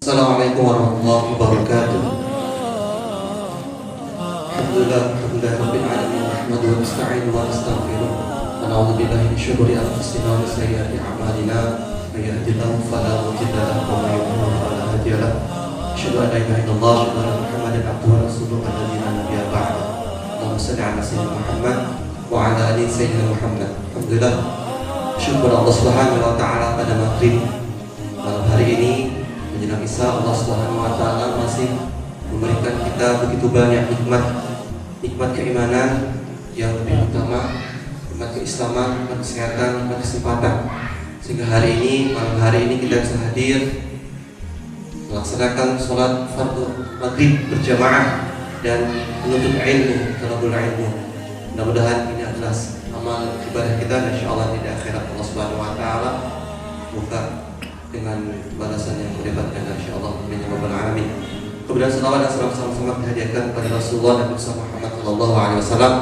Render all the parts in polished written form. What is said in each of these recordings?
Assalamualaikum warahmatullahi wabarakatuh. Alhamdulillah rabbil alamin nahmaduhu wa nasta'inuhu wa nastaghfiruh wa na'udzu billahi min shururi anfusina wa min sayyiati a'malina may yahdihillahu fala mudilla lahu wa may yudlil fala hadiya lahu. Asyhadu an la ilaha illallah wa asyhadu anna Muhammadan abduhu wa rasuluhu alladzi la nabiyya ba'dahu. Allahumma shalli ala sayyidina Muhammad wa ala ali sayyidina Muhammad. Alhamdulillah, syukur Allah Subhanahu wa taala pada maghrib malam hari ini menjelang Isya, Allah Subhanahu wa taala masih memberikan kita begitu banyak nikmat keimanan yang lebih utama, nikmat keislaman, nikmat kesehatan, nikmat kesempatan, sehingga malam hari ini kita bisa hadir melaksanakan sholat fardu maghrib berjamaah dan menuntut ilmu, talabul ilmu. Mudah-mudahan ini adalah amal ibadah kita dan insyaallah di akhirat Allah Subhanahu wa taala buka dengan balasan yang melibatkan insyaallah min rabbal alamin. Kemudian salawat dan salam sama-sama dihadiahkan kepada Rasulullah Nabi Muhammad sallallahu alaihi wasallam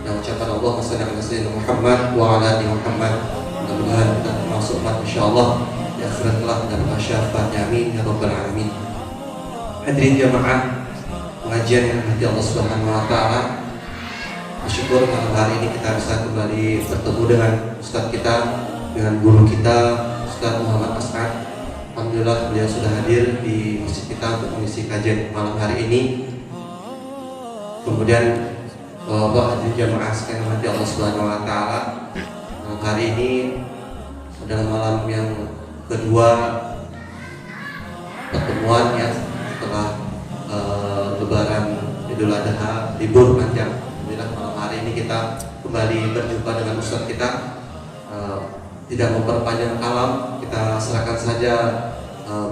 dan ucapan Allahumma shalli ala sayyidina Muhammad wa ala ali Muhammad. Mudah-mudahan kita termasuk umat insyaallah di akhirat kelak dapat syafaatnya amin ya rabbal alamin. Hadirin jamaah pengajian yang dirahmati Allah Subhanahu wa taala, bersyukur malam hari ini kita bisa kembali bertemu dengan ustaz kita, dengan guru kita Ustaz Muhammad As'ad. Alhamdulillah beliau sudah hadir di masjid kita untuk mengisi kajian malam hari ini. Kemudian Bapak hadirin jamaah sekalian rahmati Allah Subhanahu wa taala, malam hari ini adalah malam yang kedua pertemuan ya setelah Lebaran Idul Adha, libur panjang. Alhamdulillah malam hari ini kita kembali berjumpa dengan ustaz kita. Tidak memperpanjang kalam, kita serahkan saja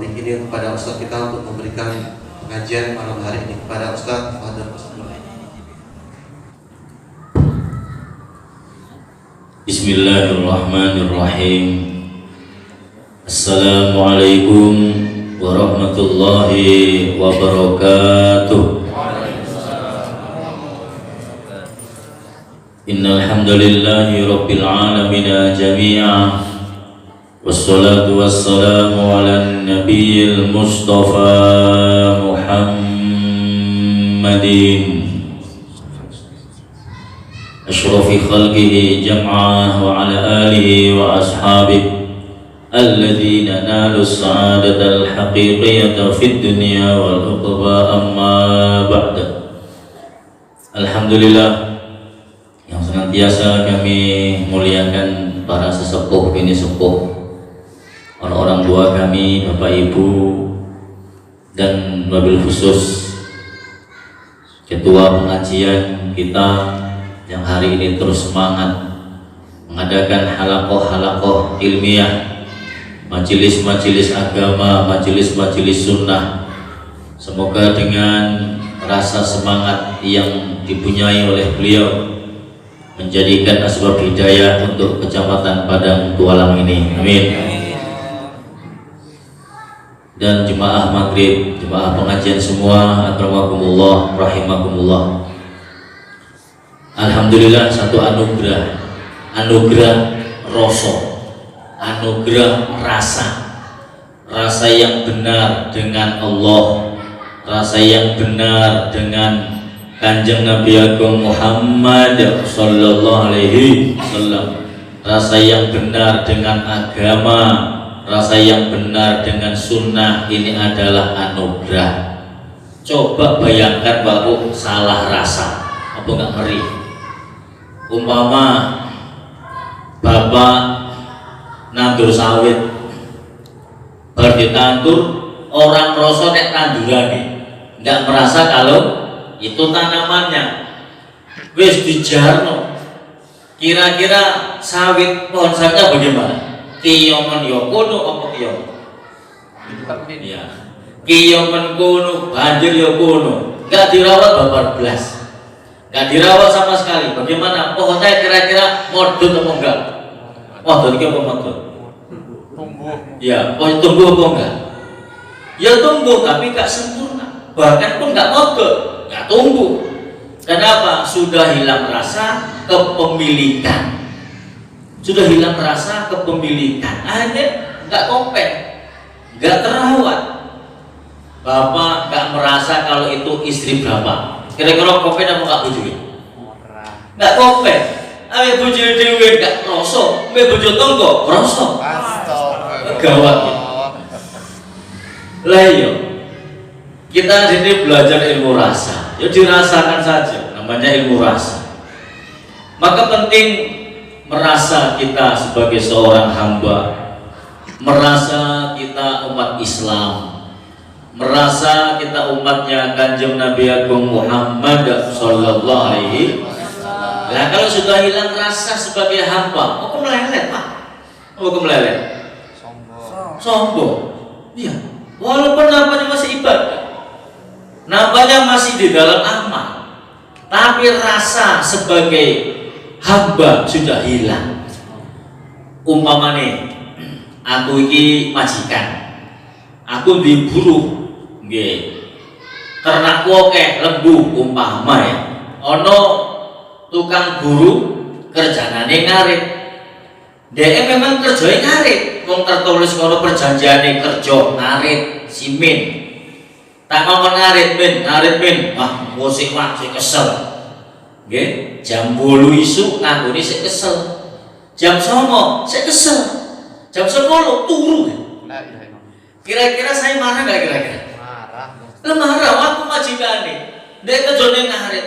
mic ini kepada ustaz kita untuk memberikan pengajian malam hari ini. Kepada ustaz Fadhil. Bismillahirrahmanirrahim. Assalamualaikum warahmatullahi wabarakatuh. Innal hamdalillahi rabbil alamin jami'an wassalatu wassalamu ala nabiyil mustafa Muhammadin ashrafi khalqihi jam'ah wa ala alihi wa ashabihi alladhina nalu as-sa'adata al-haqiqiyata fid dunya wal ukhra, amma ba'da. Alhamdulillah yang senantiasa kami muliakan para sesepuh bini sepuh, orang-orang tua kami, bapak ibu, dan wabil khusus ketua pengajian kita yang hari ini terus semangat mengadakan halakoh ilmiah, majelis agama, majelis sunnah. Semoga dengan rasa semangat yang dipunyai oleh beliau menjadikan asbab hidayah untuk Kecamatan Padang Tualang ini, amin. Dan jemaah maghrib, jemaah pengajian semua, akramakumullah, rahimakumullah. Alhamdulillah, satu anugerah rasa yang benar dengan Allah, rasa yang benar dengan Kanjeng Nabi Agung Muhammad sallallahu alaihi wasallam, rasa yang benar dengan agama, rasa yang benar dengan sunnah, ini adalah anugerah. Coba bayangkan Bapak salah rasa, apa enggak ngeri? Umpama Bapak nandur sawit, bar ditandur, orang rasa nek tandurane enggak merasa kalau itu tanamannya wis dijarno. Kira-kira sawit, pohon sawitnya bagaimana? Kiyomen yokono apa kiyomen? Ya, kiyomen kono, banjir yokono, nggak dirawat babar belas, nggak dirawat sama sekali. Bagaimana pohonnya kira-kira modun apa enggak? Modun itu apa modun? Tumbuh. Ya, pohon tumbuh apa enggak? Ya tumbuh, tapi nggak sempurna, bahkan pun nggak modun, nggak tumbuh. Kenapa? Sudah hilang rasa kepemilikan. Sudah hilang rasa kepemilikan. Akhirnya nggak kompet, nggak terawat. Bapak nggak merasa kalau itu istri berapa? Kira-kira kopen apa nggak bujui? Nggak kopen. Ame bujui dewe nggak kroso. Ame bojo tonggo kroso. Gawat. Lah iya. Kita di sini belajar ilmu rasa. Ya dirasakan saja. Namanya ilmu rasa. Maka penting merasa kita sebagai seorang hamba, merasa kita umat Islam, merasa kita umatnya Kanjeng Nabi Agung Muhammad sallallahu alaihi wasallam. Nah, kalau sudah hilang rasa sebagai hamba, kok melelet, Pak? Kok melelet? Sombong. Iya. Walaupun namanya masih ibadah, namanya masih di dalam amal, tapi rasa sebagai hamba sudah hilang. Umpamane, aku iki majikan, aku diburu. Ternak akeh lembu umpama ya. Ono tukang buru kerjanane ngarit. Dhek memang kerjane ngarit. Wong tertulis kono perjanjiane kerja ngarit simin. Tak ngomong ngarit ben. Wah, musik wah sik kesel. Nggih, jam 8 isuk nganggone sik kesel. Jam 09 sik kesel. Jam 10 turu. Kira-kira saya marah enggak kira-kira? Marah waktu majikane. Dek kerjane ngarit,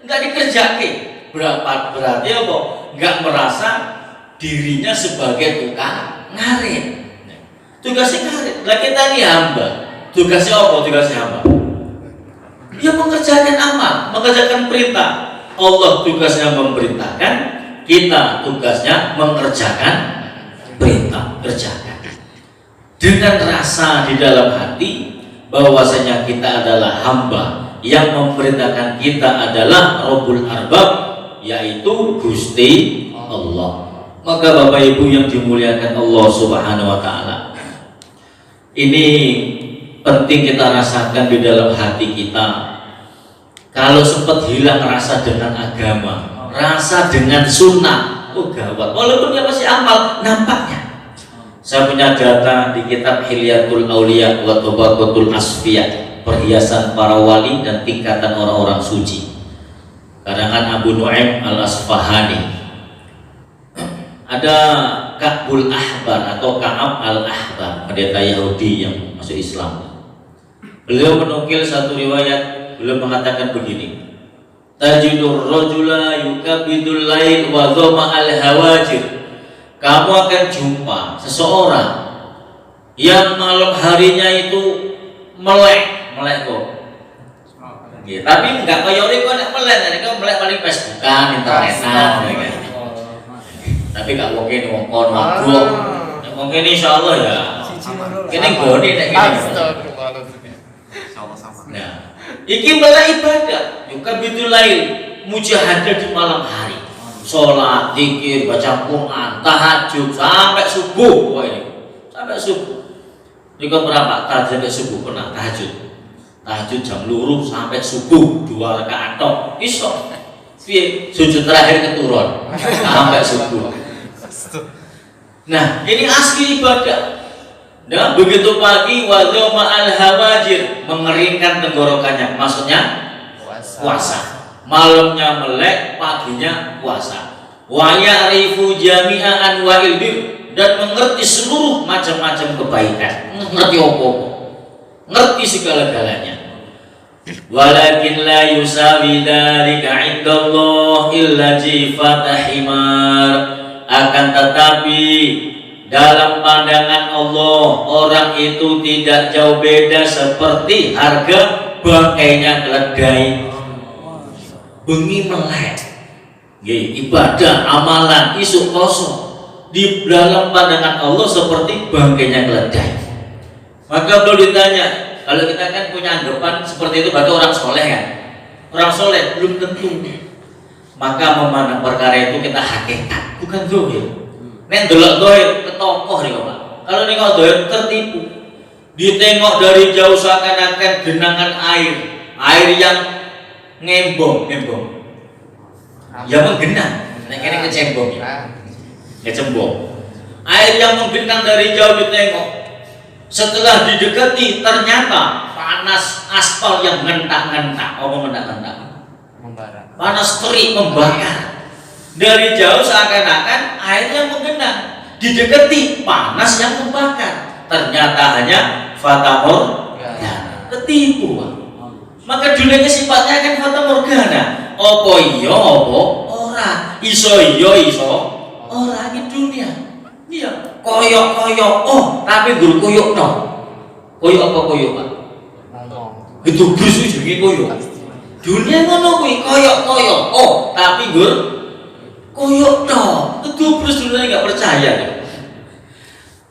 enggak dikerjake. Berarti apa? Enggak merasa dirinya sebagai tukang ngarit. Tugasnya ngarit. Lah kita ini hamba. Tugasnya apa? Tugasnya hamba. Dia mengerjakan amal, mengerjakan perintah. Allah tugasnya memerintahkan, kita tugasnya mengerjakan perintah, kerjakan. Dengan rasa di dalam hati bahwasanya kita adalah hamba, yang memerintahkan kita adalah Rabbul Arbab, yaitu Gusti Allah. Maka Bapak Ibu yang dimuliakan Allah Subhanahu wa taala, ini penting kita rasakan di dalam hati kita. Kalau sempat hilang rasa dengan agama, rasa dengan sunnah, oh gawat. Walaupun dia masih amal, nampaknya. Saya punya data di kitab Hilyatul Auliya wa Tabaqatul Asfiya, perhiasan para wali dan tingkatan orang-orang suci, karangan Abu Nu'aim Al-Asfahani. Ada Ka'bul Ahbar atau Ka'ab Al-Ahbar, pendeta Yahudi yang masuk Islam. Beliau menukil satu riwayat, beliau mengatakan begini: tajidur rajula yukabidul lail wa dhama al-hawajir. Kamu akan jumpa seseorang yang malam harinya itu melek kok. Ya, tapi enggak kayak orang kok melek, kok melek paling Facebookan, internetan, ya. Tapi gak mungkin wong kon wong. Mungkin insyaallah ya. Kene gone nek kene. Nah, iki malah ibadah, juga bitul lail, mujahadah di malam hari. Sholat, zikir, baca Quran, tahajud sampai subuh. Wah ini, sampai subuh. Ini kok berapa? Tahajud sampai subuh pernah tahajud. Tahajud jam 2 sampai subuh 2 rakaat tok. Iso. Sujud terakhir keturun sampai subuh. Nah, ini asli ibadah. Nah, begitu pagi wadha ma'al hawajir, mengeringkan tenggorokannya, maksudnya puasa. Malamnya melek, paginya puasa. Wa ya'rifu jami'a anwa'il bir, dan mengerti seluruh macam-macam kebaikan. Ngerti apa-apa. Ngerti segala-galanya. Walakin la yusawi dzalika 'indallah illa jifatah himar. Akan tetapi dalam pandangan Allah, orang itu tidak jauh beda seperti harga bangkainya keledai. Bengi melek, ibadah, amalan, isuk kosong di dalam pandangan Allah seperti bangkainya keledai. Maka kalau ditanya, kalau kita kan punya anggapan seperti itu, berarti orang soleh kan? Orang soleh belum tentu. Maka memandang perkara itu kita hakikat, bukan zahir. Nek delok zahir ketokoh nih Pak. Kalau nih kalau zahir tertipu, ditengok dari jauh seakan-akan genangan air yang ngembong, ya menggenang, nek kene kecembong ya, kecembong. Air yang menggenang dari jauh ditengok, Setelah didekati ternyata panas aspal yang ngentak-ngentak. Apa ngentak-ngentak? Membara. Panas terik membakar. Dari jauh seakan-akan airnya menggenang. Didekati panas yang membakar. Ternyata hanya fata morgana. Ketipu. Maka dunia sifatnya kan fata morgana. Opo iya opo ora. Iso iya iso ora di dunia. Iya. Koyok-koyok. Oh, tapi guru koyok no. Koyok apa koyok, Pak? Ngomong. Itu bus jenenge koyok. Dunia ngono kuwi koyok-koyok. Oh, tapi gur koyok no. Itu bus dunia enggak percaya deh.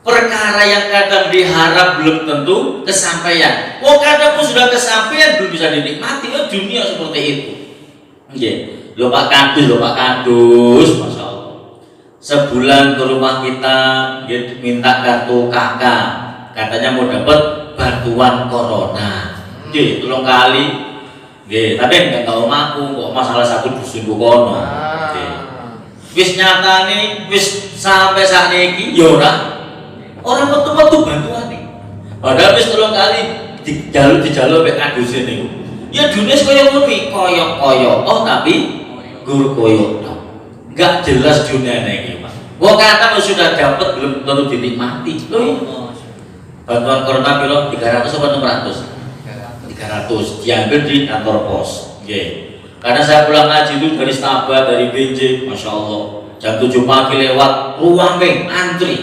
Perkara yang kadang diharap belum tentu kesampaian. Oh, kadang pun sudah kesampaian belum bisa dinikmati. Oh, dunia seperti itu. Nggih. Lho Pak Kadus, Masya Allah. Sebulan ke rumah kita minta kartu KK, katanya mau dapat bantuan corona. Tolong kali. Tapi enggak tahu aku kok masalah satu dusun kono. Wis nyata nih, wis sampai saat ini ya orang betul-betul bantuan nih. Padahal wis tolong kali dijaluk mek kadus niku. Ya dunia koyo ngono koyok-koyok. Oh tapi guru koyok. Enggak jelas dunia ini, Pak. Wah kata sudah dapat belum tentu dinikmati. Loh, bantuan corona piro 300 atau 600? 300 diambil di kantor pos. Karena saya pulang ngaji itu dari Stabah, dari BJ, Masya Allah. Jam 7 pagi lewat ruang antri.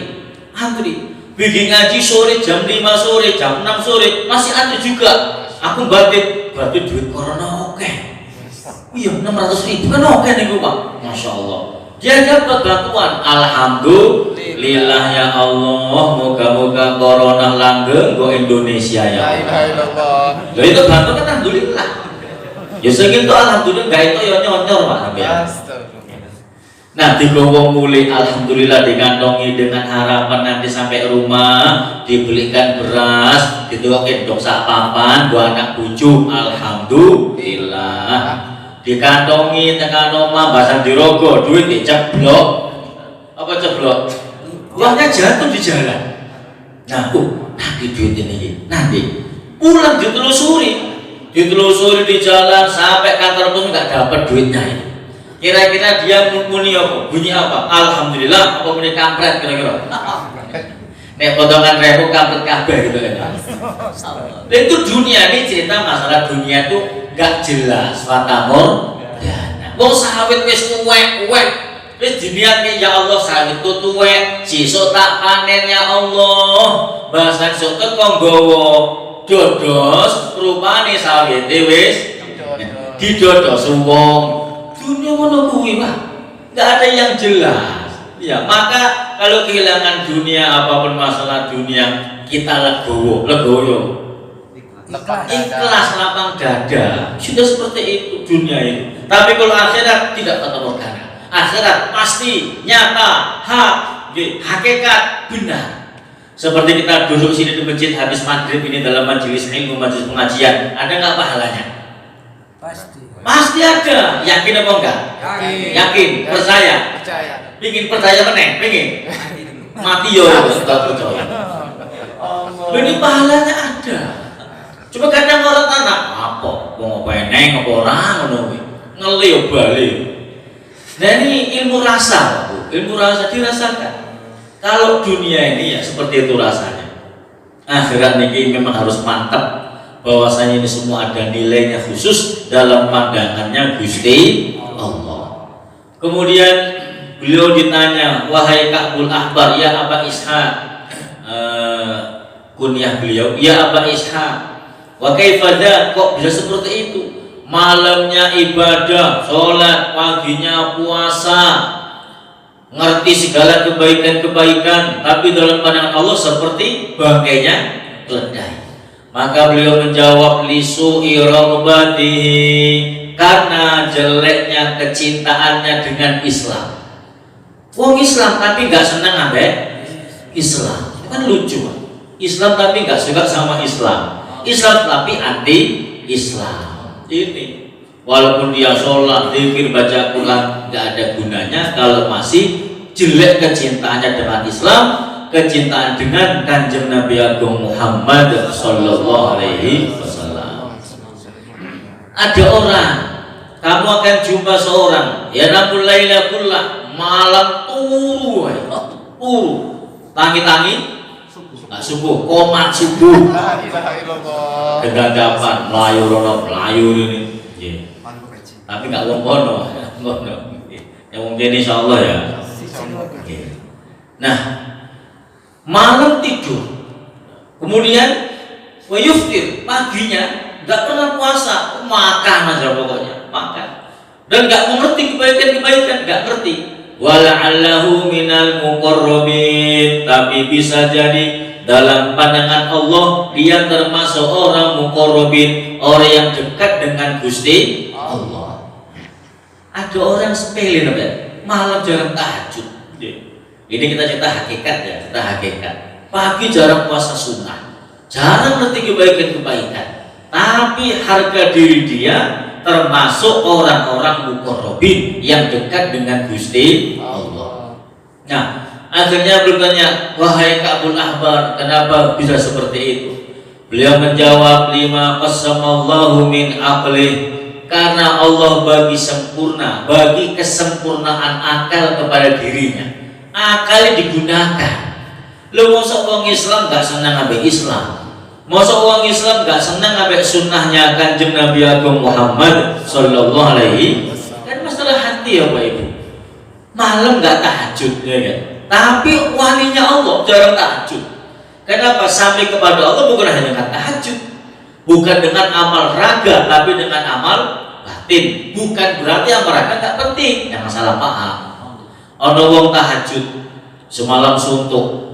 Bikin ngaji sore jam 5 sore, jam 6 sore masih antri juga. Aku berarti duit corona oke. Iya 600.000 kan oke nih Pak. Masya Allah. Dia dapat bantuan. Alhamdulillah ya Allah. Moga-moga corona langgeng go Indonesia ya. Alhamdulillah. Jadi itu bantuan kan alhamdulillah. Ya segitu alhamdulillah gak itu ya nyonyor Pak. Nah digowo mulai alhamdulillah dikantongi dengan harapan nanti sampai rumah dibelikan beras, dituakin dok sak papan buat anak bujuk. Alhamdulillah. Dikantongi tekan omah basang dirogo duit diceblok. Apa ceblok? Uangnya jatuh di jalan. Nah, nanti duit ini nanti pulang ditelusuri di jalan sampai kantor pun nggak dapat duitnya ini. Kira-kira dia muni apa? Bunyi apa? Alhamdulillah apa bunyi kampret kira-kira? Nek potongan rebu kampret kabeh gitu kan. Itu dunia ini cerita masalah dunia itu gak jelas fatamor ya wong sawit wis tuwek wis diniatke ya Allah sawit tu tuwek sesuk tak panen ya Allah bahasa sok teko nggawa dodos rupane sawite wis didodos wong dunia ngono kuwi Pak enggak ada yang jelas ya maka kalau kehilangan dunia apapun masalah dunia kita legowo ikhlas lapang dada sudah seperti itu dunia ini. Tapi kalau akhirat tidak fata morgana. Akhirat pasti nyata hakikat benar. Seperti kita duduk sini di masjid habis maghrib ini dalam majelis ilmu majelis pengajian ada nggak pahalanya? Pasti ada. Yakin apa enggak? Yakin. Percaya. Pingin percaya meneng. Pingin mati yo percaya. Ini pahalanya ada. Coba kadang orang tanah apa? Mau peneng apa orang ngono ngeli bali. Nah ini ilmu rasa, ilmu rasa dirasakan. Kalau dunia ini ya seperti itu rasanya. Akhirat ini memang harus mantap bahwasanya ini semua ada nilainya khusus dalam pandangannya Gusti Allah. Kemudian beliau ditanya, wahai Ka'bul Ahbar, ya Aba Ishaq, kunyah beliau, ya Aba Ishaq. Wa kaifadha kok bisa seperti itu? Malamnya ibadah, sholat, paginya puasa, ngerti segala kebaikan-kebaikan, tapi dalam pandangan Allah seperti bangkainya keledai. Maka beliau menjawab lisu irobatihi karena jeleknya kecintaannya dengan Islam. Wong Islam tapi nggak senang ambek Islam, kan lucu. Islam tapi nggak suka sama Islam. Islam tapi anti Islam. Ini walaupun dia sholat, zikir, baca Quran nggak ada gunanya kalau masih jelek kecintaannya dengan Islam, kecintaan dengan Kanjeng Nabi Agung Muhammad Sallallahu Alaihi Wasallam. Ada orang, kamu akan jumpa seorang ya namul laila kullah, malam turu tangi-tangi subuh, komat subuh, gegagapan melayu ini, tapi nggak ngono, yang mungkin insya Allah ya. Nah, malam tidur, kemudian wayuftir, paginya nggak pernah puasa, makan aja pokoknya, makan, dan nggak mengerti kebaikan, nggak ngerti. Wala'allahu minal muqarrabin, tapi bisa jadi dalam pandangan Allah dia termasuk orang muqarrabin, orang yang dekat dengan Gusti Allah. Ada orang sepele namanya, malam jarang tahajud. Ini kita cerita hakikat ya, kita hakikat. Pagi jarang puasa sunnah, jarang ngerti kebaikan, tapi harga diri dia termasuk orang-orang muqarrabin yang dekat dengan Gusti Allah. Nah, akhirnya bertanya, wahai Ka'bul Ahbar, kenapa bisa seperti itu? Beliau menjawab, lima qasamallahu min aqlih, karena Allah bagi kesempurnaan akal kepada dirinya. Akal digunakan. Lu masa orang Islam gak senang ambek Islam, masa orang Islam gak senang ambek sunnahnya Kanjeng Nabi Agung Muhammad Sallallahu Alaihi. Kan masalah hati ya Pak Ibu. Malam gak tahajud ya kan? Tapi walinya Allah jarang tahajud. Kenapa? Sampai kepada Allah bukan hanya dengan tahajud, bukan dengan amal raga, tapi dengan amal batin. Bukan berarti amal raga gak penting, jangan salah paham. Ono wong tahajud semalam suntuk,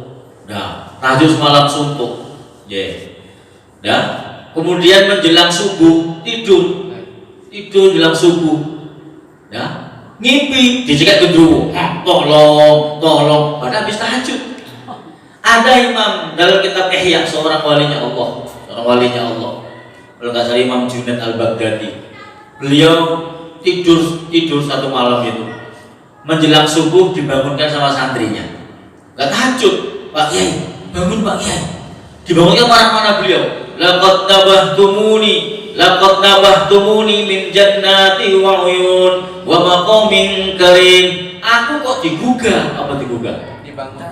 tahajud semalam suntuk, kemudian menjelang subuh tidur jelang subuh, ngimpi dicegat gendruwo, tolong, pada habis tahajud. Ada imam dalam kitab Ihya, seorang walinya Allah, kalau nggak salah Imam Junaid Al-Baghdadi. Beliau tidur satu malam itu, menjelang subuh dibangunkan sama santrinya, nggak tahajud. Pak Kiai, bangun Pak Kiai. Dibangunkan mana beliau. Laqad nabahtumuni min jannati wa uyun wa maqamin karim. Aku kok digugah? Apa digugah?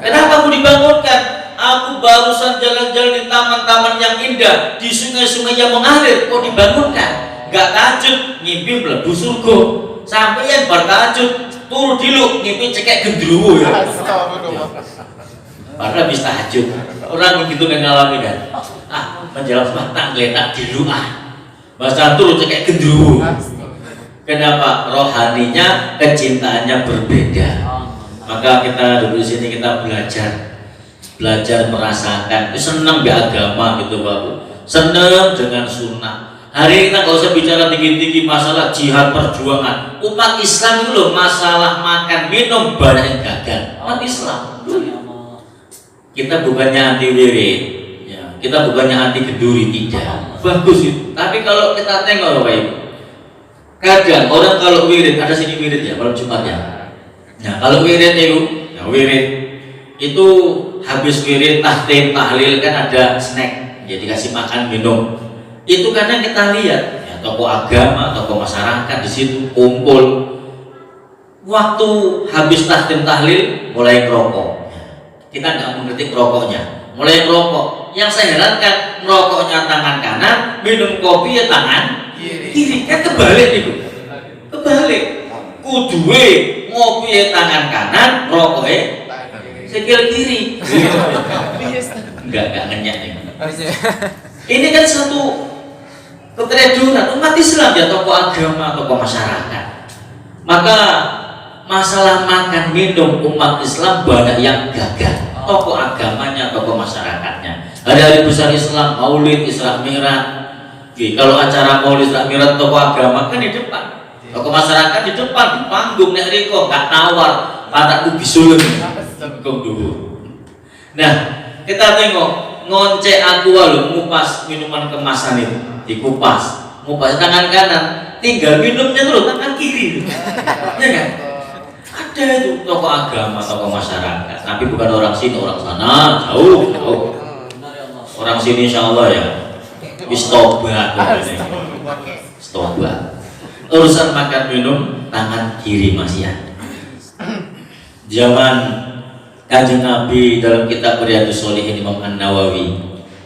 Kenapa aku dibangunkan? Aku barusan jalan-jalan di taman-taman yang indah, di sungai-sungai yang mengalir, kok dibangunkan? Gak tahajud, ngimpi mlebu surga. Sampai yang bertahajud turu diluk, ngimpi cekek gendruwo ya. Padahal habis tahajud. Orang begitu kan ngalami kan. Menjelang matang geletak diluk bahasa turu cekek gendruwo. Kenapa? Rohaninya, kecintaannya berbeda. Maka kita duduk di sini, kita belajar merasakan, senang di agama gitu Bapak, senang dengan sunnah. Hari ini kita nggak usah bicara tinggi-tinggi masalah jihad perjuangan. Umat Islam itu loh, masalah makan minum banyak yang gagal. Umat Islam. Kita bukannya anti wirid, ya. Kita bukannya anti kenduri, tidak. Bagus itu. Tapi kalau kita tengok Bapak Ibu, kadang orang kalau wirid, ada sini wirid ya, kalau Jumat ya. Nah kalau wirid itu habis wirid tahtim tahlil kan ada snack, jadi kasih makan minum. Itu kadang kita lihat ya, tokoh agama, tokoh masyarakat di situ kumpul. Waktu habis tahtim tahlil mulai merokok. Kita nggak mengerti rokoknya, mulai merokok. Yang saya herankan, merokoknya tangan kanan, minum kopi ya tangan kiri. Kan kebalik itu, kebalik. Kuduwe ngopi tangan kanan, rokoknya sikil kiri. Enggak ngenyak nih. Ini kan satu keteledoran umat Islam ya, tokoh agama, tokoh masyarakat. Maka masalah makan minum umat Islam banyak yang gagal. Tokoh agamanya, tokoh masyarakatnya. Hari-hari besar Islam, Maulid, Isra Mi'raj. Kalau acara Maulid, Isra Mi'raj, tokoh agama kan di depan. Tokoh masyarakat di depan, di panggung nek riko gak tawar, patakku bisulun. Nah, kita tengok ngoncek aqua lho, ngupas minuman kemasan itu, dikupas, ngupas tangan kanan, tinggal minumnya tuh tangan kiri. Ya kan? Ada itu tokoh agama, tokoh masyarakat, tapi bukan orang sini, orang sana, jauh. Orang sini insya Allah ya, istobat, istobat. Urusan makan minum tangan kiri masih ada. Zaman Kanjeng Nabi dalam kitab Riyadhus Shalihin Imam An-Nawawi,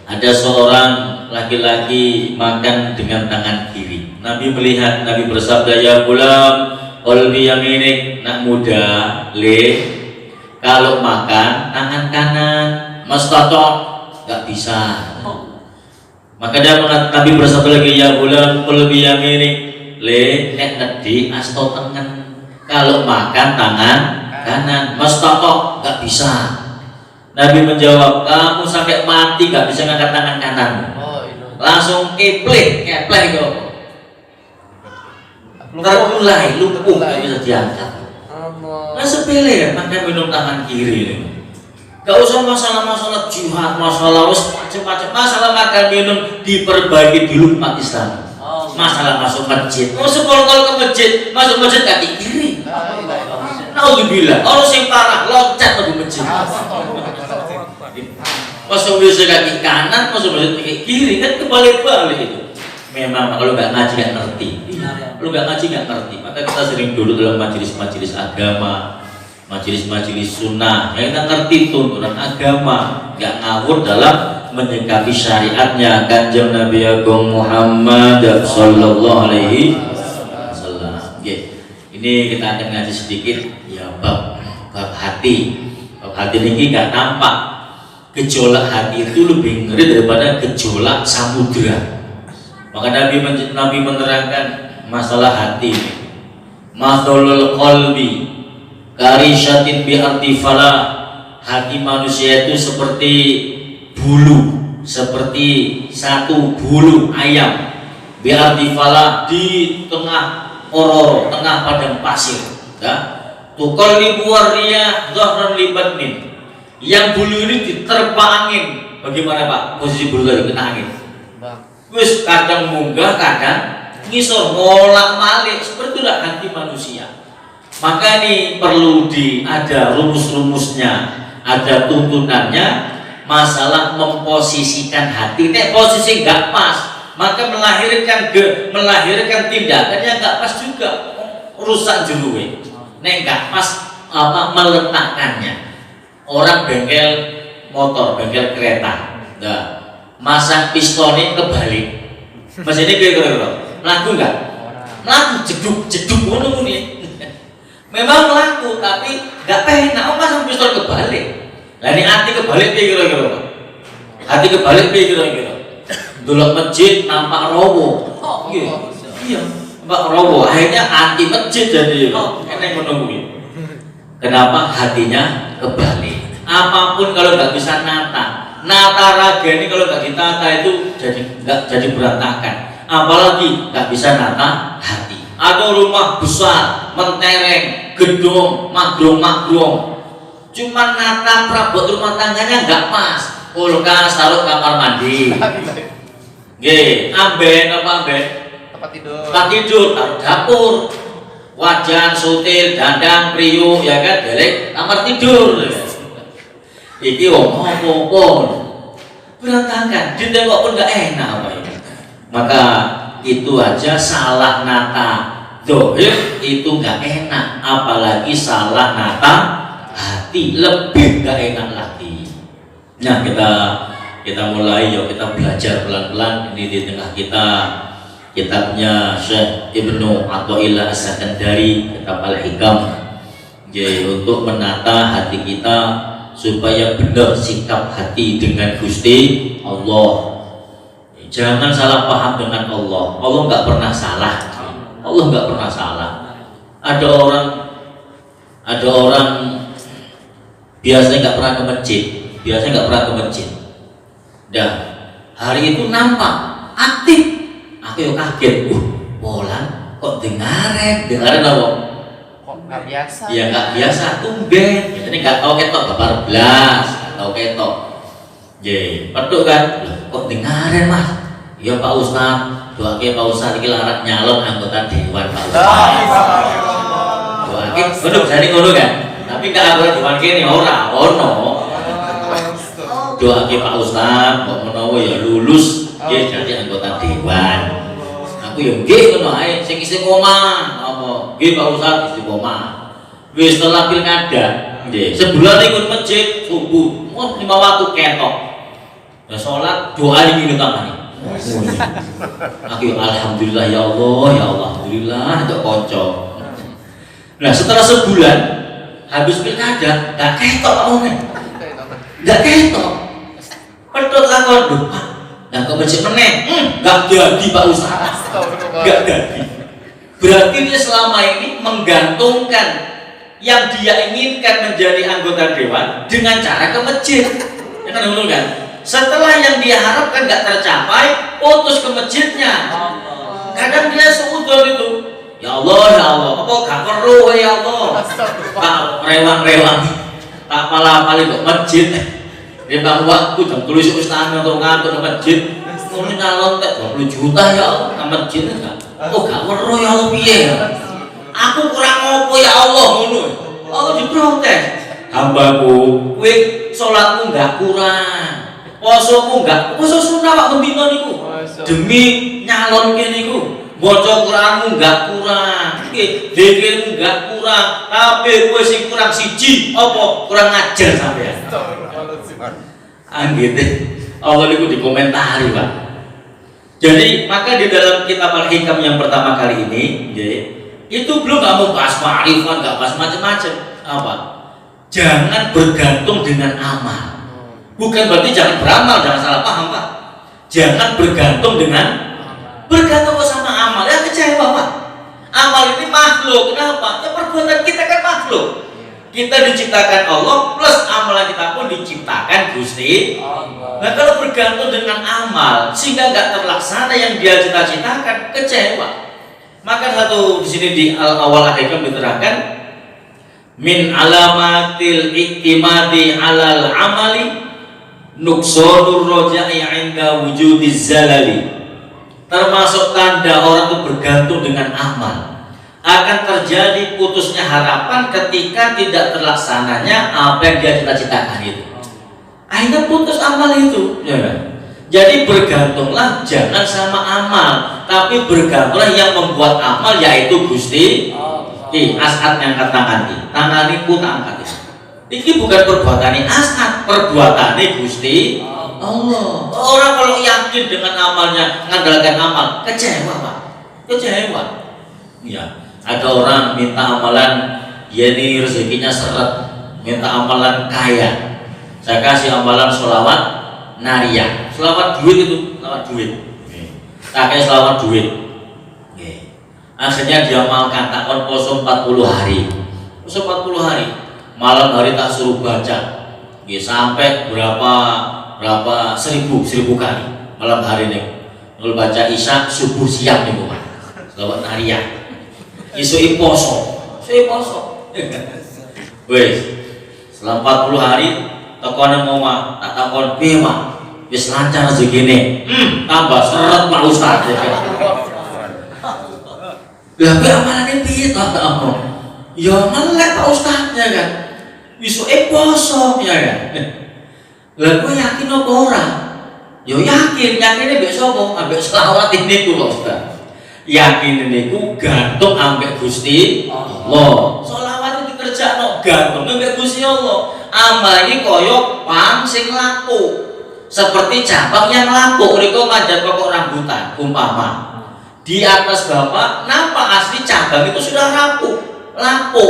ada seorang laki-laki makan dengan tangan kiri. Nabi melihat, Nabi bersabda, ya gulam, qul bi yaminik, nak muda, kalau makan tangan kanan, mastato, nggak bisa. Maka dia Nabi bersabda lagi, ya gulam, qul bi yaminik, nek nedi asto tengen, kalau makan tangan kanan, mastato, nggak bisa. Nabi menjawab, kamu sampai mati nggak bisa ngangkat tangan kanan. Langsung keplek kok. Terulai, lumpuh, nggak bisa diangkat. Nah sepele ya, makan minum tangan kiri ini. Gak usah masalah-masalah jihad, masalah macam-macam, masalah makan minum diperbaiki dulu umat Islam. Masalah masuk masjid, masuk kol-kol ke masjid, masuk masjid kaki kiri. Naudzubillah, orang yang parah loncat ke masjid. Masuk bisa kaki kanan, masuk masjid kaki kiri, kan kebalik-balik itu. Memang kalau nggak ngaji nggak ngerti. Lu nggak ngaji nggak ngerti. Maka kita sering dulu dalam majelis-majelis agama, majelis-majelis sunnah, yang kita ngerti tuntunan agama, nggak ngawur dalam menyikapi syariatnya Kanjeng Nabi Agung Muhammad Sallallahu Alaihi Wasallam. Ini kita akan ngaji sedikit ya bab hati. Bab hati ini nggak nampak. Gejolak hati itu lebih ngeri daripada gejolak samudra. Maka Nabi menerangkan masalah hati. Mathalul qalbi karishatin bi artifala. Hati manusia itu seperti bulu, seperti satu bulu ayam bi artifala di tengah ororo, tengah padang pasir. Tuqallibu wariyah dhahran libatnin. Yang bulu ini diterpa angin. Bagaimana Pak? Posisi bulu tadi kena angin. Wis kadang munggah, kadang ngisor, ngolak-malik. Seperti itulah hati manusia. Maka ini perlu ada rumus-rumusnya, ada tuntunannya. Masalah memposisikan hati. Nek posisi nggak pas, maka melahirkan tindakan yang nggak pas juga, rusak jeruwe. Nek nggak pas meletakkannya. Orang bengkel motor, bengkel kereta, masang pistonnya kebalik. Mesinnya kira-kira laku nggak? Laku, jeduk ngono nih. Memang laku, tapi nggak penak. Masang piston kebalik. Lah ini hati kebalik kira-kira. Hati kebalik kira-kira. Dulu masjid nampak robo. Iya, nampak robo. Akhirnya anti masjid jadi. Enak menunggu. Kenapa hatinya kebalik? Apapun kalau nggak bisa nata raga ini kalau nggak ditata itu nggak jadi berantakan. Apalagi nggak bisa nata hati. Ada rumah besar, mentereng, gedung, magrong, cuman nata perabot rumah tangganya nggak pas. Kulkas taruh kamar mandi. Amben apa amben? Tempat tidur, taruh dapur. Wajan, sutil, dandang, priuk, ya kan, delek kamar tidur. Iki apa berantakan, ditengok pun gak enak apa ini. Maka itu aja salah nata dohir itu gak enak, apalagi salah nata hati lebih gak enak lagi. Nah kita mulai yuk, kita belajar pelan-pelan. Ini di tengah kita kitabnya Syekh Ibnu Athaillah As-Sakandari, kitab Al-Hikam. Jadi untuk menata hati kita supaya benar sikap hati dengan Gusti Allah. Jangan salah paham dengan Allah. Allah nggak pernah salah. Allah nggak pernah salah. Ada orang biasanya nggak pernah ke masjid. Dan hari itu nampak aktif. Aku yang kaget, pola kok dengarin apa? Kok nggak biasa? Ya nggak biasa, tumben. Ini nggak tahu ketok, babar belas, nggak tahu ketok. Peduk kan? Kok dengarin mas? Ya Pak Ustadz, doa ke Pak Ustadz ini larat nyalon anggota dewan Pak Ustadz. Doa Ngono jane ngono kan. Tapi gak anggota dewan kene ora ono. Doa ke Pak Ustaz, kok menawa ya lulus ya jadi anggota dewan. Aku ya nggih ngono ae, sing istiqomah apa? Nggih Pak Ustaz istiqomah. Wis setelah pilkada, nggih. Sebulan ikut masjid subuh, wah 5 waktu ketok. Ya salat doa ini tangan. Aku alhamdulillah ya Allah, alhamdulillah ada kanca. Nah, setelah sebulan habis pilkada, gak ketok ngomongnya. Gak ketok. Pedot lakon lho, Pak. Nah, ke masjid meneh. Gak jadi Pak Ustaz. Gak jadi. Berarti dia selama ini menggantungkan yang dia inginkan menjadi anggota dewan dengan cara ke masjid. Ya kan betul kan? Setelah yang dia harapkan gak tercapai, putus ke masjidnya. Kadang dia seudon itu, ya Allah, apa gak perlu ya Allah. Tak rewang-rewang, tak malah-malah kok masjid. Dia bang waktu jam tulis ustaz atau ngatur ke masjid, ini nyalon tak 20 juta ya Allah ke masjid enggak? Oh gak perlu ya Allah piye? Aku kurang apa ya Allah ngono. Allah diprotes. Hambaku, kowe salatmu enggak kurang. Posomu enggak, poso sunah wak bendina niku. Demi nyalon kene niku. Maca Qur'anmu enggak kurang. Nggih, zikirmu enggak kurang. Tapi kowe sing kurang siji apa? Kurang ngajar sampean. Gitu. Allah niku dikomentari, Pak. Jadi, maka di dalam kitab Al-Hikam yang pertama kali ini, itu belum nggak mau bahas ma'rifat, nggak bahas macam-macam. Apa? Jangan bergantung dengan amal. Bukan berarti jangan beramal, jangan salah paham, Pak. Jangan bergantung sama amal. Ya kecewa, Pak. Amal ini makhluk. Kenapa? Ya perbuatan kita kan makhluk. Kita diciptakan Allah plus amalan kita pun diciptakan Gusti Allah. Nah, kalau bergantung dengan amal sehingga nggak terlaksana yang dia cita-citakan, kecewa. Maka satu di sini di awal Al-Hikam diterangkan min alamatil iktimadi alal amali nuksonur roja'i 'inda wujudiz zalali. Termasuk tanda orang itu bergantung dengan amal, akan terjadi putusnya harapan ketika tidak terlaksananya apa yang dia cita-citakan itu. Akhirnya putus amal itu, ya kan? Jadi bergantunglah jangan sama amal, tapi bergantunglah yang membuat amal, yaitu Gusti As'ad yang angkat tanganiku tak angkat. Ini bukan perbuatan As'ad, perbuatan Gusti Allah. Orang kalau yakin dengan amalnya, mengandalkan amal, kecewa, Pak. Kecewa. Ya. Ada orang minta amalan, dia ini rezekinya seret, minta amalan kaya. Saya kasih amalan sholawat nariyah, sholawat duit itu, sholawat duit. Tak kayak sholawat duit. Akhirnya dia amalkan, takon poso 40 hari. Poso 40 hari, malam hari tak suruh baca. Sampai berapa 1000 kali malam hari ini. Kalau baca isya subuh siang nih, Pak. Sholawat nariyah. Isu poso. Wes, setelah 40 hari takon ngomong, tak takon piye, Pak? Wis lancar rezekine. Tambah seret Pak Ustaz. Lah piye amalane piye to, tak apa? Ya melek Pak Ustaznya kan. Isu poso ya kan. Lah kowe yakin apa ora? Ya yakine mbek sapa? Ambek selawat ini ku Pak Ustaz. Yakin niku gantung ambek Gusti Allah. Sholawat itu dikerjakno gantung ambek Gusti Allah. Amal ini koyo pang sing laku. Seperti cabang yang laku niku manjat pokok rambutan umpama. Di atas Bapak napa asli cabang itu sudah rapuh. Laku.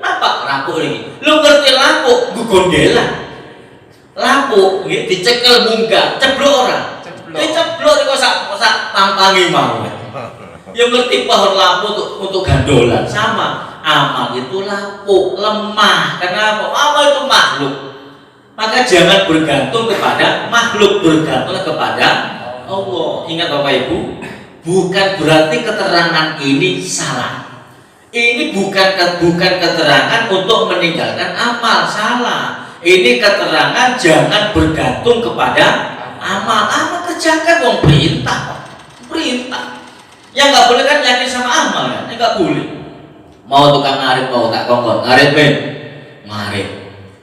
Napa rapuh ini? Lu ngerti laku gugondelan. Laku nggih dicekel munggah, ceblok ora? Ceblok niku sak pampangi mau. Yang ngerti pohon lampu untuk gandolan sama. Amal itu lampu lemah. Kenapa? Amal itu makhluk. Maka jangan bergantung kepada makhluk, bergantunglah kepada Allah. Ingat Bapak Ibu, bukan berarti keterangan ini salah. Ini bukan keterangan untuk meninggalkan amal, salah. Ini keterangan jangan bergantung kepada amal. Amal kerjakan, wong perintah. Yang nggak boleh kan yakin sama amal kan? Nggak boleh. mau tukang ngarit mau tak kongkon ngarit ben ngarit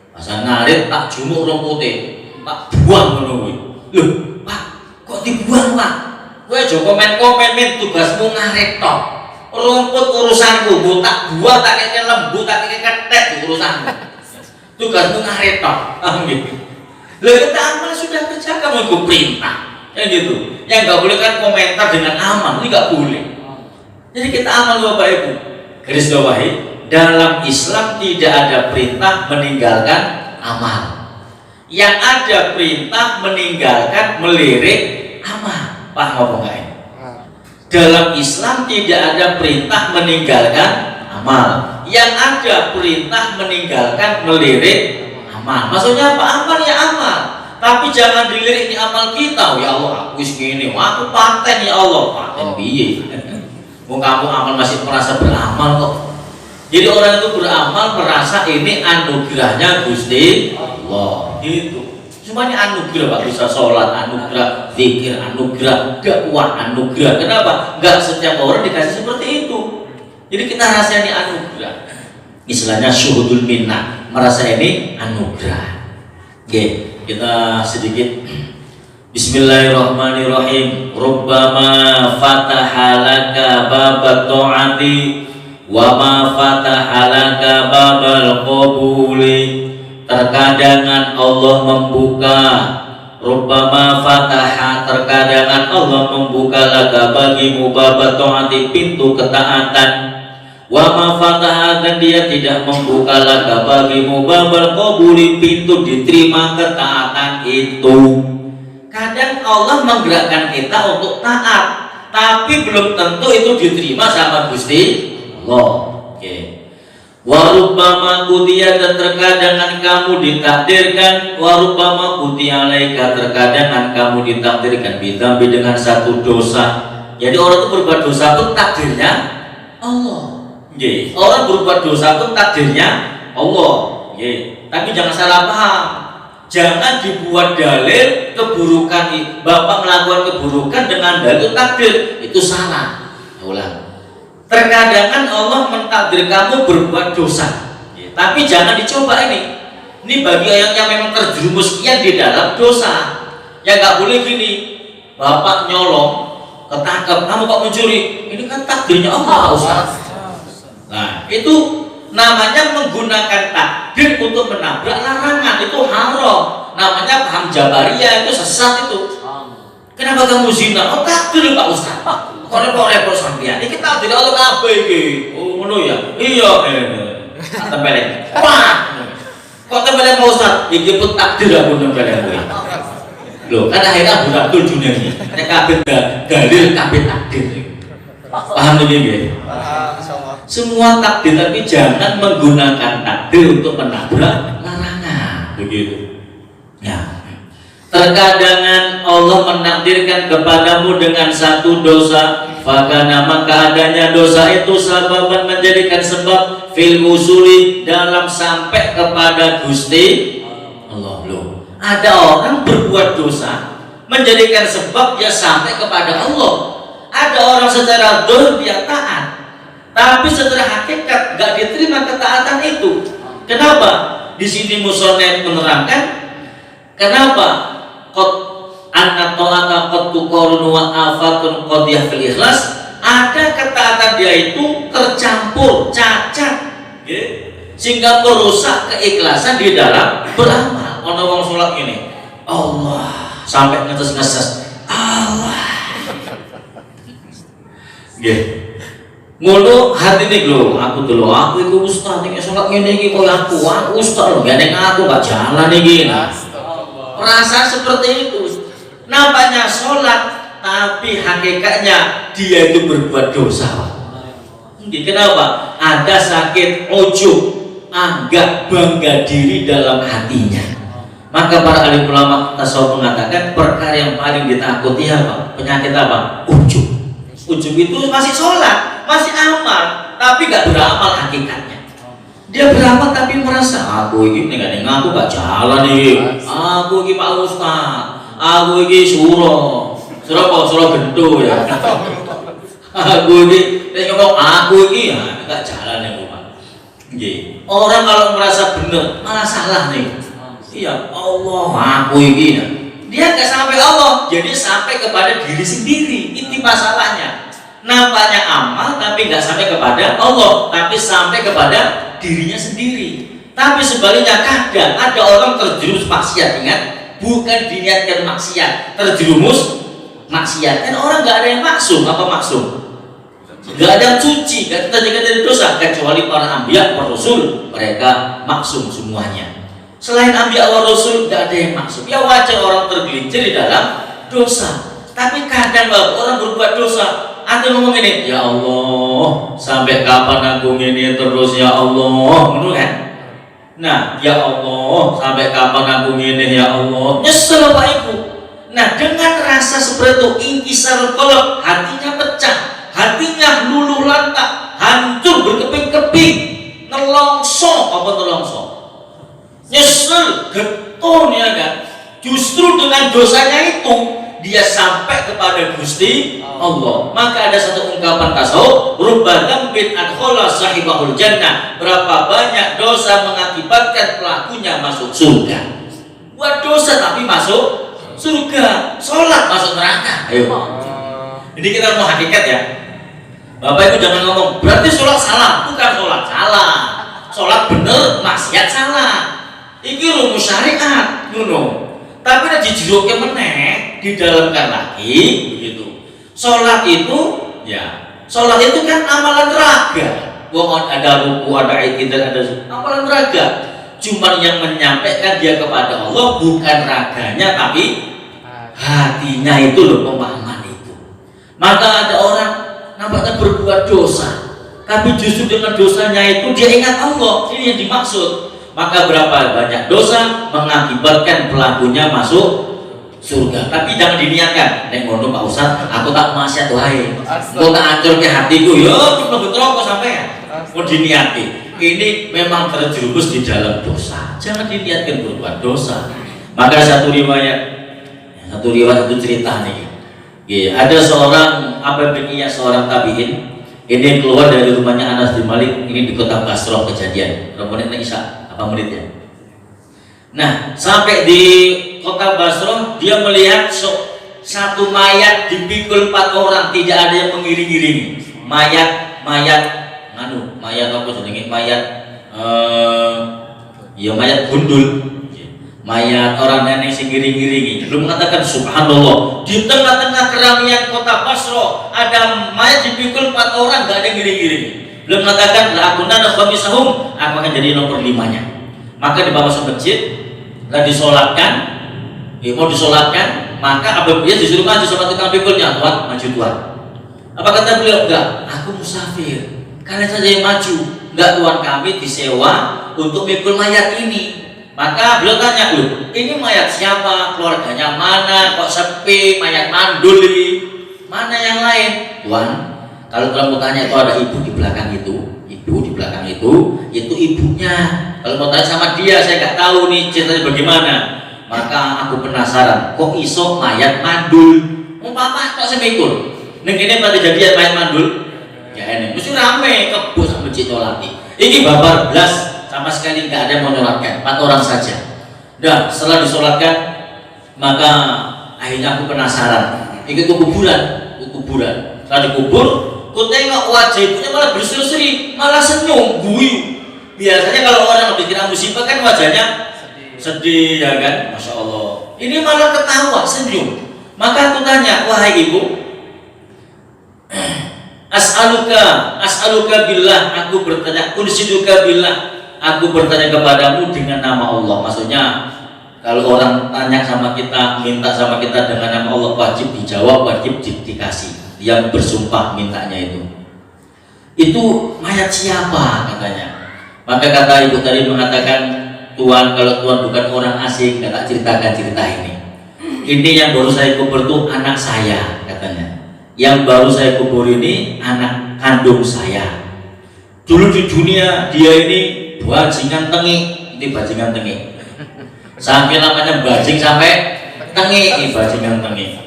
pasal ngarit tak jumuk rumputnya tak buang menunggu loh Pak kok dibuang Pak gue aja komen tugasmu ngarit tok rumput urusanku gue tak buang tak kayak lembu tak kayak ketek urusanmu tugasmu ngarit tok gitu loh kita amal sudah kerjakan mau perintah yang gitu yang nggak boleh kan komentar dengan amal ini nggak boleh jadi kita amal Bapak Ibu garis bawahi dalam Islam tidak ada perintah meninggalkan amal yang ada perintah meninggalkan melirik amal paham apa enggak ini? Dalam Islam tidak ada perintah meninggalkan amal yang ada perintah meninggalkan melirik amal maksudnya apa? Amal ya amal tapi jangan dilirik ini amal kita ya Allah aku segini aku paten ya Allah paten biye mau kamu amal masih merasa beramal kok jadi orang itu beramal merasa ini anugerahnya Gusti Allah gitu semuanya anugerah Pak bisa sholat anugerah zikir anugerah dakwah anugerah kenapa? Enggak setiap orang dikasih seperti itu jadi kita rasa ini anugerah istilahnya syuhudul minnah merasa ini anugerah oke kita sedikit Bismillahirrahmanirrahim. Rubbama fataha laka babat ta'ati wa ma fataha laka babal qabuli. Terkadangan Allah membuka Rubbama fataha terkadangan Allah membuka laka bagimu babat ta'ati pintu ketaatan wa ma fataha dan dia tidak membuka laka bagimu babal qabuli pintu diterima ketaatan itu. Kadang Allah menggerakkan kita untuk taat, tapi belum tentu itu diterima sama Gusti Allah. Oke. Warubbama kutia dan terkadangan kamu ditakdirkan, warubbama kutia alaika terkadangan kamu ditakdirkan bitambi dengan satu dosa. Jadi orang itu berbuat dosa pun takdirnya Allah. Oke. Orang berbuat dosa pun takdirnya Allah. Oke. Tapi jangan salah paham. Jangan dibuat dalil keburukan Bapak melakukan keburukan dengan dalil takdir itu salah. Ulang. Terkadangan Allah mentakdir kamu berbuat dosa, ya, tapi jangan dicoba ini. Ini bagi yang memang terjerumus sekian di dalam dosa. Ya nggak boleh gini. Bapak nyolong, ketangkep, kamu kok mencuri? Ini kan takdirnya Allah, Ustaz. Nah itu namanya menggunakan takdir untuk menabrak larangan itu haram. Namanya paham Jabariyah itu sesat itu. Kenapa kamu zina? Oh takdir Pak Ustaz. Kok repot sampean? Iki takdir Allah kabeh iki. Oh ngono ya. Iya. Tempeleng. Wah. Kok tempeleng Pak Ustaz? Iki pun takdir aku tempeleng kowe. Loh, kan akhirnya budak dunia iki. Nek kabeh dalil kabeh takdir. Paham iki nggih? Semua takdir tapi jangan menggunakan takdir untuk menabrak larangan begitu ya. Terkadangan Allah menakdirkan kepadamu dengan satu dosa fakana maka adanya dosa itu sababan menjadikan sebab fil usuli dalam sampai kepada Gusti Allah. Loh, ada orang berbuat dosa menjadikan sebab dia sampai kepada Allah. Ada orang secara dzahir dia taat tapi secara hakikat gak diterima ketaatan itu. Kenapa? Di sini musonef menerangkan kenapa qad anna ta'ata qad tuqarunu wa afatun qadiyah fil ikhlas. Ada ketaatan dia itu tercampur cacat, sehingga merusak keikhlasan di dalam beramal. Ono wong salat ngene, Allah sampai ngetes Allah. Nggih. Ngono hatine lho, aku dulu aku iku ustaz nek salat ngene iki koyo aku ustaz lho, nek aku gak jalan iki. Perasaan seperti itu. Namanya salat tapi hakikatnya dia itu berbuat dosa. Kenapa? Ada sakit ujub, anggap bangga diri dalam hatinya. Maka para alim ulama tasawuf mengatakan perkara yang paling ditakuti apa? Penyakit apa? Ujub. Ujub itu masih sholat, masih amal, tapi gak beramal hakikatnya. Dia beramal tapi merasa aku ini nggak aku gak jalan nih. Aku ini Pak Ustaz, aku ini suruh gendo ya. Aku ini ngomong aku ini ya gak jalan ya. Orang kalau merasa benar malah salah nih. Iya, Allah aku ini. Dia nggak sampai Allah, jadi sampai kepada diri sendiri. Itu masalahnya. Nampaknya amal tapi nggak sampai kepada Allah, tapi sampai kepada dirinya sendiri. Tapi sebaliknya kadang ada orang terjerumus maksiat, ingat, bukan diniatkan maksiat, terjerumus maksiat. Kan orang nggak ada yang maksum, apa maksum? Nggak ada yang suci, nggak terjaga dari dosa kecuali para anbiya, para rasul, mereka maksum semuanya. Selain anbiya wa rasul nggak ada yang maksum. Ya wajar orang tergelincir di dalam dosa. Tapi kadang orang berbuat dosa, ada ngomong ini, ya Allah, sampai kapan aku ini terus ya Allah, menurut kan? Nah, ya Allah, sampai kapan aku ini ya Allah, nyesel Bapak Ibu. Nah, dengan rasa seperti itu, inkisar qalb, hatinya pecah, hatinya luluh lantak, hancur berkeping-keping, nelongso, apa nelongso? Nyesel, getun ya kan? Justru dengan dosanya itu dia sampai kepada Gusti Allah. Maka ada satu ungkapan tasawuf, rubba dzambin adkhala sahibahul jannah. Berapa banyak dosa mengakibatkan pelakunya masuk surga. Buat dosa tapi masuk surga, sholat masuk neraka. Ayo. Ini kita mau hakikat ya. Bapak Ibu jangan ngomong berarti sholat salah. Bukan sholat salah. Sholat bener, maksiat salah. Iki rumus syariat, ngono. Tapi nek dijerukke meneh, didalamkan lagi begitu. Sholat itu ya, sholat itu kan amalan raga. Wong ada ruku, ada i'tidal, ada amalan raga. Cuman yang menyampaikan dia kepada Allah bukan raganya tapi hatinya itu loh, pemahaman itu. Maka ada orang nampaknya berbuat dosa, tapi justru dengan dosanya itu dia ingat Allah. Ini yang dimaksud. Maka berapa banyak dosa mengakibatkan pelakunya masuk surga. Tapi jangan diniatkan, nek ngono Pak Ustaz, aku tak maksiat wae. Engko tak ancurke hatiku, yo mlebu neraka sampean. Mau diniati. Ini memang terjerumus di dalam dosa. Jangan diniatkan berbuat dosa. Maka satu riwayat satu cerita nih. Ada seorang seorang tabi'in. Ini keluar dari rumahnya Anas bin Malik, ini di kota Basrah kejadian. Berapa menit Isa? Apa menit ya? Nah, sampai di kota Basrah dia melihat satu mayat dipikul 4 orang, tidak ada yang mengiring-iringi. Mayat apa jenenge? Mayat gundul. Mayat orang nenek sing ngiring-iringi. Belum mengatakan subhanallah, di tengah-tengah keramaian kota Basrah ada mayat dipikul 4 orang, enggak ada yang ngiring-iringi. Belum mengatakan la akunana khamisahum, aku akan jadi nomor 5-nya. Maka dibawa ke masjid, disolatkan, mau disolatkan, maka apabila disuruh maju sama tukang pikulnya, Tuhan maju Tuhan. Apa kata beliau? Enggak, aku musafir, kalian saja yang maju. Enggak Tuhan, kami disewa untuk mikul mayat ini. Maka beliau tanya, loh ini mayat siapa? Keluarganya mana? Kok sepi? Mayat mandul ini? Mana yang lain? Tuhan, kalau kamu tanya itu ada ibu di belakang itu, itu ibunya. Kalau mau tanya sama dia, saya nggak tahu nih ceritanya bagaimana. Maka aku penasaran, kok iso mayat mandul? Mau papa kok semikul? Neng ini berarti jadian mayat mandul? Ya ini, mesti rame kebo sama masjid nyolati. Ini babar belas sama sekali nggak ada yang mau nyolatkan, 4 orang saja. Dan setelah disolatkan, maka akhirnya aku penasaran. Ikut kuburan. Setelah dikubur, ku tengok wajah ibunya malah berseri-seri, malah senyum, guyu. Biasanya kalau orang habis kena musibah kan wajahnya sedih ya kan, masya Allah. Ini malah ketawa, senyum. Maka aku tanya, wahai ibu, as'aluka billah, aku bertanya, unsiduka billah, aku bertanya kepadamu dengan nama Allah. Maksudnya kalau orang tanya sama kita, minta sama kita dengan nama Allah, wajib dijawab, wajib dikasih. Yang bersumpah mintanya itu mayat siapa katanya. Maka kata ibu tadi mengatakan, Tuhan, kalau Tuhan bukan orang asing, tak ceritakan cerita ini. Ini yang baru saya kubur tuh anak saya katanya. Yang baru saya kubur ini anak kandung saya. Dulu di dunia dia ini bajingan tengik, ini bajingan tengik. Sampai namanya bajing sampai tengik, ini bajingan tengik.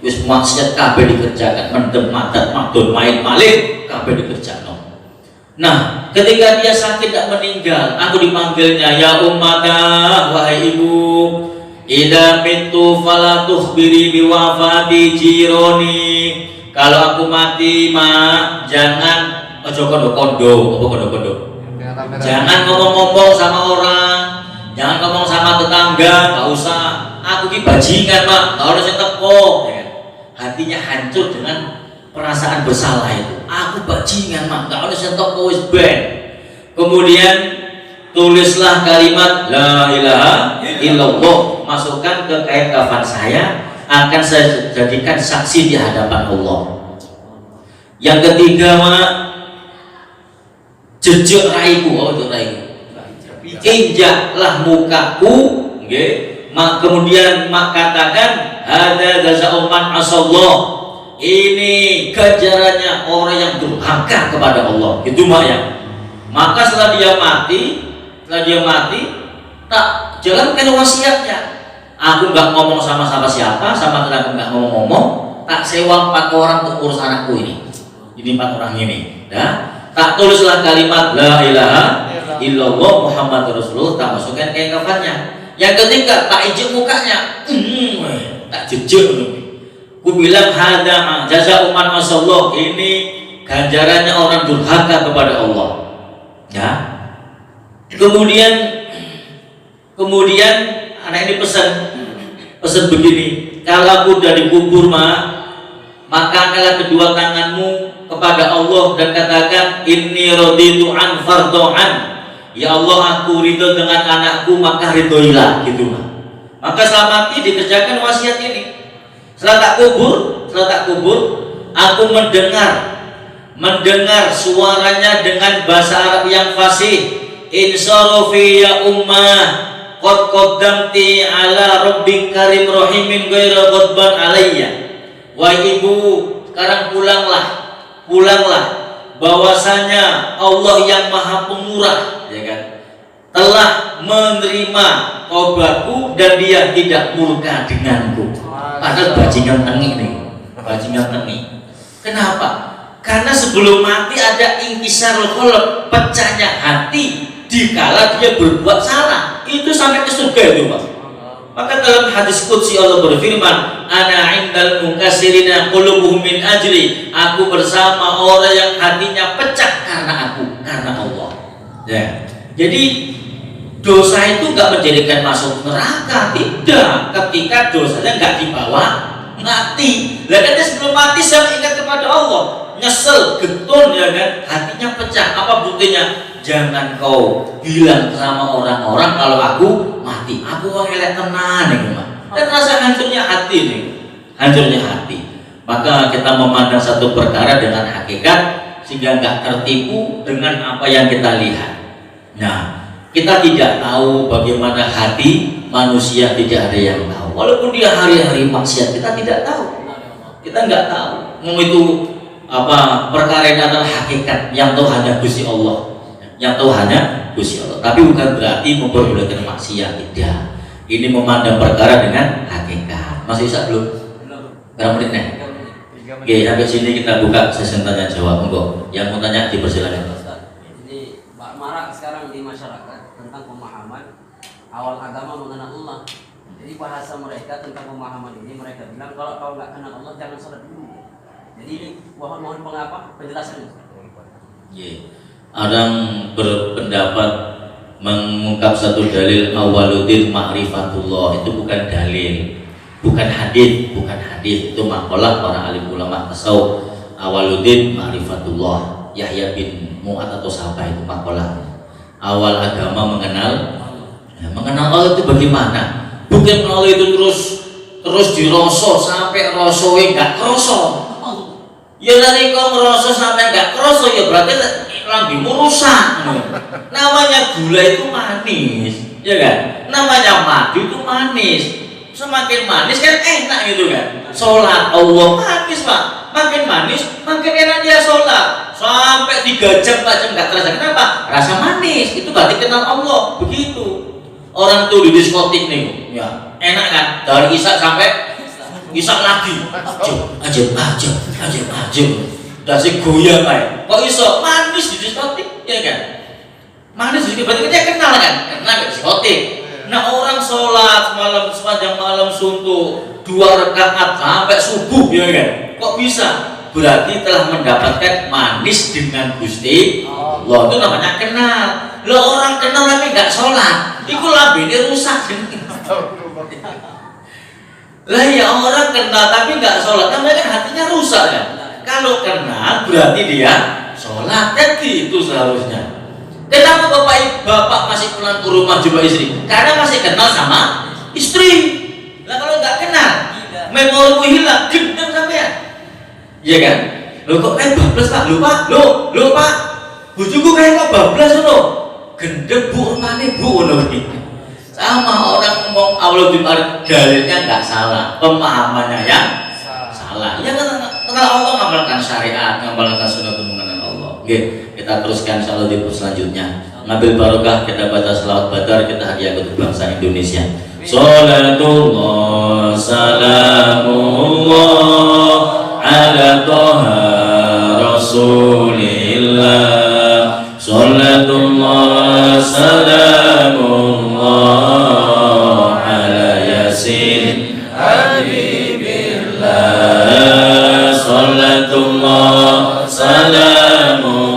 Wis maksiat kabeh dikerjakan, mendem madat, makdon, main malih kabeh dikerjakan. Nah, ketika dia sakit tidak meninggal, aku dipanggilnya, ya ummata, wahai ibu, idza mitu fala tukhbiri biwafati jironi. Kalau aku mati, mak, jangan ojo kondo-kondo, apa kondo-kondo. Jangan ngomong-ngomong sama orang, jangan ngomong sama tetangga, nggak usah. Aku ki bajingan, mak, nggak harus teko. Ya kan? Hatinya hancur dengan perasaan bersalah itu. Aku bajingan, mak, nggak harus teko wis ben. Kemudian tulislah kalimat la ilaha illallah, masukkan ke kain kafan saya, akan saya jadikan saksi di hadapan Allah. Yang ketiga, mak, jejak raiku, oh itu raiku, injaklah mukaku, okay. Kemudian mak katakan ada jazaa'u man asallah, ini ganjarannya orang yang durhaka kepada Allah, itu mak ya. Maka setelah dia mati, tak jalankan wasiatnya. Aku nggak ngomong sama siapa, sama tetangga nggak ngomong, tak sewa 4 orang untuk urus anakku ini 4 orang ini, ya. Tak tulislah kalimat la ilaha illallah Muhammad Rasulullah, tak masukkan ke kafannya. Yang ketiga, tak injek mukanya, tak jejak. Ku bilang hada jazaa'u man asallah, ini ganjarannya orang durhaka kepada Allah, ya. Kemudian anak ini pesan begini, kalau aku udah dikubur, maka angkatlah kedua tanganmu kepada Allah dan katakan inni raditu an fardo'an, ya Allah, aku ridho dengan anakku, maka ridhoilah, gitu. Maka setelah mati dikerjakan wasiat ini. Setelah tak kubur, aku mendengar suaranya dengan bahasa Arab yang fasih, insarafi ya ummah qad qaddamti ala rabbik karim rahimin ghaira ghadban alayya. Wahai ibu, sekarang pulanglah, bahwasanya Allah yang Maha Pemurah, ya kan, telah menerima taubatku dan Dia tidak murka denganku. Padahal bajingan tengi. Kenapa? Karena sebelum mati ada inkisarul qalb, pecahnya hati dikala dia berbuat salah. Itu sampai ke surga itu, Pak. Maka dalam hadis qudsi Allah berfirman, ana indal munkasirina qulubuhum min ajli, aku bersama orang yang hatinya pecah karena Allah. Ya. Jadi dosa itu enggak menjadikan masuk neraka, tidak. Ketika dosanya enggak dibawa mati. Lah kan sebelum mati saya ingat kepada Allah, nyesel, getun, ya kan, hatinya pecah. Apa buktinya? Jangan kau bilang sama orang-orang kalau aku mati, aku elek tenan nih, dan rasa hancurnya hati. Maka kita memandang satu perkara dengan hakikat sehingga nggak tertipu dengan apa yang kita lihat. Nah, kita tidak tahu bagaimana hati manusia, tidak ada yang tahu. Walaupun dia hari-hari maksiat, kita tidak tahu. Kita nggak tahu. Mau itu apa perkara ini adalah hakikat yang tahu hanya Gusti Allah. Tapi bukan berarti memperbolehkan maksiat, tidak. Ini memandang perkara dengan hakikat. Masih bisa belum? Berapa menit nih? Oke, sampai sini kita buka sesi tanya jawab. Monggo, yang mau tanya dipersilakan. Jadi marak sekarang di masyarakat tentang pemahaman awal agama mengenal Allah. Jadi bahasa mereka tentang pemahaman ini, mereka bilang kalau kau nggak kenal Allah jangan sholat dulu. Jadi ini mohon penjelasannya. Orang berpendapat mengungkap satu dalil awwaluddin ma'rifatullah, itu bukan dalil, bukan hadis, itu maqalah para alim ulama tasawuf. Awwaluddin ma'rifatullah, Yahya bin Mu'ad atau siapa itu maqalah. Awal agama mengenal Allah itu bagaimana? Bukan mengenal itu terus dirosok sampai rosowe enggak kroso. Ya dari kau ngerosok sampai enggak kroso, ya berarti lambungmu rusak. Namanya gula itu manis, ya kan? Namanya madu itu manis. Semakin manis kan enak gitu kan? Sholat Allah manis, Pak. Makin manis, makin enak dia sholat. Sampai 3 jam, 4 jam nggak terasa. Kenapa? Rasa manis. Itu berarti kenal Allah. Begitu. Orang tuh di diskotik nih, ya enak kan? Dari isak sampai isak lagi. Ajib. dasi goyang kae. Kok iso manis di diskotik ya kan? Manis di berarti dia kenal kan? Kenal di diskotik. Nah orang sholat malam sepanjang malam suntuk 2 rakaat sampai subuh ya kan? Kok bisa? Berarti telah mendapatkan manis dengan Gusti Allah. Itu namanya kenal. Lo orang kenal tapi nggak sholat, itu lambene rusak. Lah ya orang kenal tapi nggak sholat, namanya kan hatinya rusak kan. Kalau kenal berarti dia sholat, jadi itu seharusnya. Kenapa bapak masih pulang ke rumah jumpa istri? Karena masih kenal sama istri. Lah kalau nggak kenal, memorimu hilang, gendeng sampean. Iya kan? Lo kok kayak bablas pak? Lo pak, bujuku kayak kok bablas lo? Gendeng bu, rumahnya bu, sama orang ngomong Allah Jum'at dalilnya nggak salah, pemahamannya yang salah. Ya kenal Allah, ngamalkan syariat, ngamalkan sunnah mengenal Allah. Oke, kita teruskan insyaallah di selanjutnya. Ngambil barokah, kita baca selawat badar, kita hadiah untuk bangsa Indonesia. Salatullah salamullah ala toha rasulillah. Salatullah salamullah ala yasin habibillah. Salatullah salamullah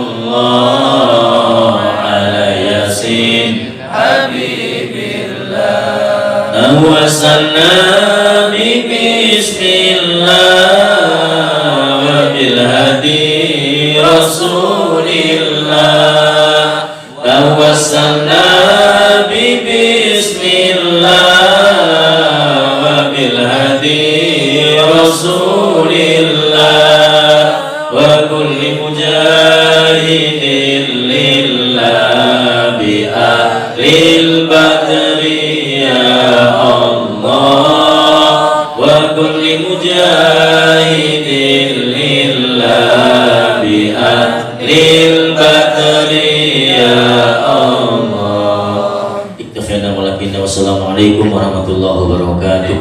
ala yasin habibillah. Tawassalna bi bismillah wa bil hadi rasulillah. Tawassalna bi bismillah wa bil hadi rasulillah wa kulli mujahidin lillah bi ahlil badri ya Allah wa kulli mujahidin lillah bi ahlil badri ya Allah. Iktafina wa lakinna wassalamu alaikum warahmatullahi wabarakatuh.